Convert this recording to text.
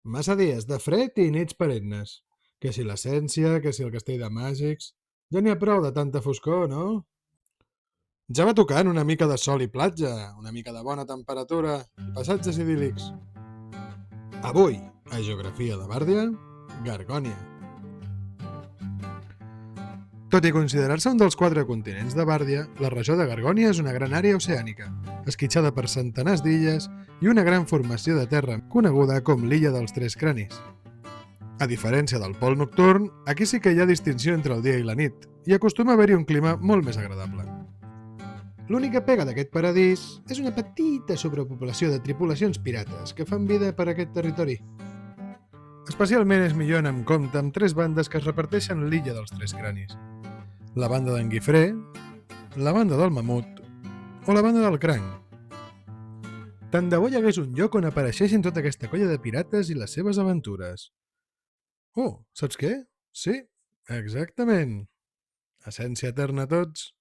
Massa dies de fred i nits perennes. Que si l'essència, que si el castell de màgics... Ja n'hi ha prou de tanta foscor, no? Ja va tocant una mica de sol i platja, una mica de bona temperatura i passatges idíl·lics. Avui, a Geografia de Bàrdia, Gargònia. Tot i considerar-se un dels 4 continents de Bàrdia, la regió de Gargònia és una gran àrea oceànica, esquitxada per centenars d'illes i una gran formació de terra coneguda com l'illa dels Tres Cranis. A diferència del pol nocturn, aquí sí que hi ha distinció entre el dia i la nit, i acostuma a haver-hi un clima molt més agradable. L'única pega d'aquest paradís és una petita sobrepopulació de tripulacions pirates que fan vida per aquest territori. Especialment és millor anar amb compte amb 3 bandes que es reparteixen l'illa dels Tres Cranis. La banda d'en Guifré, la banda del Mamut o la banda del Cranc. Tant de bo hi hagués un lloc on apareixessin tota aquesta colla de pirates i les seves aventures. Oh, saps què? Sí, exactament. Essència eterna a tots.